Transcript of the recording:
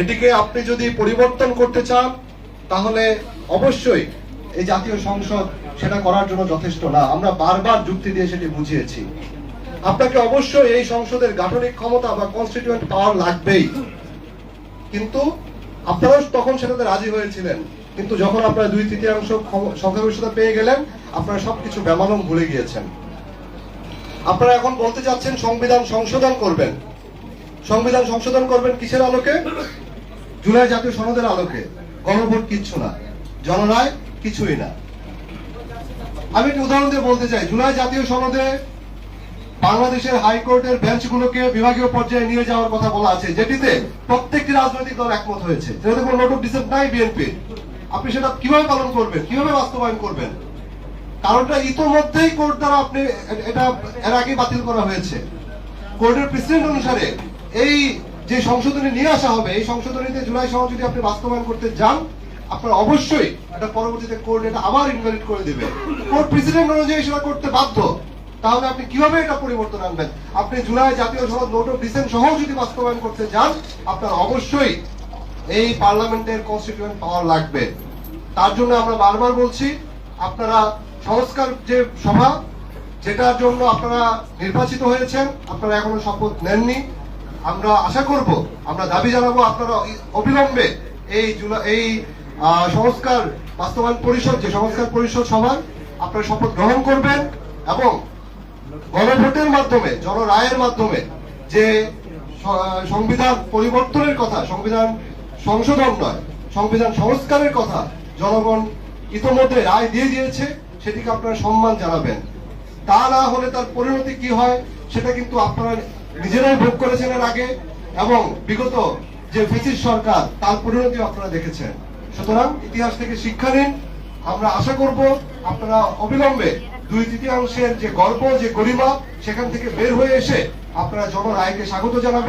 এটিকে আপনি যদি পরিবর্তন করতে চান তাহলে অবশ্যই এই জাতীয় সংসদ সেটা করার জন্য যথেষ্ট না। আমরা বারবার যুক্তি দিয়ে সেটি বুঝিয়েছি। আপনাকে অবশ্যই এই সংসদের গাঠনিক ক্ষমতা বা কনস্টিটিউয়েন্ট পাওয়ার লাগবেই, কিন্তু আপনারাও তখন সেটাতে রাজি হয়েছিলেন। কিন্তু যখন আপনারা 2/3 সংখ্যাগরিষ্ঠতা পেয়ে গেলেন, আপনারা সবকিছু বেমালুম ভুলে গিয়েছেন। আপনারা এখন বলতে চাচ্ছেন সংবিধান সংশোধন করবেন। সংবিধান সংশোধন করবেন কিসের আলোকে? জুলাই জাতীয় সনদের আলোকে। গণভোট কিচ্ছু না, জনরায় কিছুই না। আমি একটি উদাহরণ দিয়ে বলতে চাই, জুলাই জাতীয় সনদে বাংলাদেশের হাইকোর্টের বেঞ্চগুলোকে বিভাগীয় পর্যায়ে নিয়ে যাওয়ার কথা বলা আছে, যেটিতে প্রত্যেকটি রাজনৈতিক দল একমত হয়েছে। যেটাতে কোনো নোট অফ ডিসেন্ট নাই বিএনপি। আপনি সেটা কিভাবে পালন করবেন, কিভাবে বাস্তবায়ন করবেন? কারণটা ইতোমধ্যেই কোর্ট দ্বারা আপনি এটা এর আগেই বাতিল করা হয়েছে। কোর্টের প্রেসিডেন্ট অনুসারে এই যে সংশোধনী নিয়ে আসা হবে, এই সংশোধনীতে জুলাই সনদ যদি আপনি বাস্তবায়ন করতে যান, আপনারা অবশ্যই এটা পরবর্তীতে কোর্ট এটা আবার ইনভ্যালিড করে দেবে। কোর্ট প্রেসিডেন্ট অনুযায়ী সেটা করতে বাধ্য। তাহলে আপনি কিভাবে এটা পরিবর্তন আনবেন? আপনি জুলাই জাতীয় সনদ নোট অফ ডিসেন্ট সহ যদি বাস্তবায়ন করতে যান, আপনার অবশ্যই এই পার্লামেন্টের কনস্টিটিউয়েন্ট পাওয়ার লাগবে। তার জন্য আমরা বারবার বলছি, আপনারা সংস্কার যে সভা, যেটার জন্য আপনারা নির্বাচিত হয়েছেন, আপনারা এখনো শপথ নেননি। আমরা আশা করব, আমরা দাবি জানাবো, আপনারা অবিলম্বে এই সংস্কার বাস্তবায়ন পরিষদ, যে সংস্কার পরিষদ সভা, আপনারা শপথ গ্রহণ করবেন এবং গণভোটের মাধ্যমে, জনরায়ের মাধ্যমে যে সংবিধান পরিবর্তনের কথা, সংবিধান সংশোধন নয়, সংবিধান সংস্কারের কথা জনগণ ইতোমধ্যে রায় দিয়ে দিয়েছে, সেটিকে আপনারা সম্মান জানাবেন। তা না হলে তার পরিণতি কি হয় সেটা কিন্তু আপনারা নিজেরাই ভোগ করেছেন এর আগে, এবং বিগত যে ফ্যাসিস্ট সরকার, তার পরিণতি আপনারা দেখেছেন। সুতরাং ইতিহাস থেকে শিক্ষা নিন। আমরা আশা করব আপনারা অবিলম্বে 2/3 যে গর্ব, যে গরিমা, সেখান থেকে বের হয়ে এসে আপনারা জনরায়কে স্বাগত জানাবেন।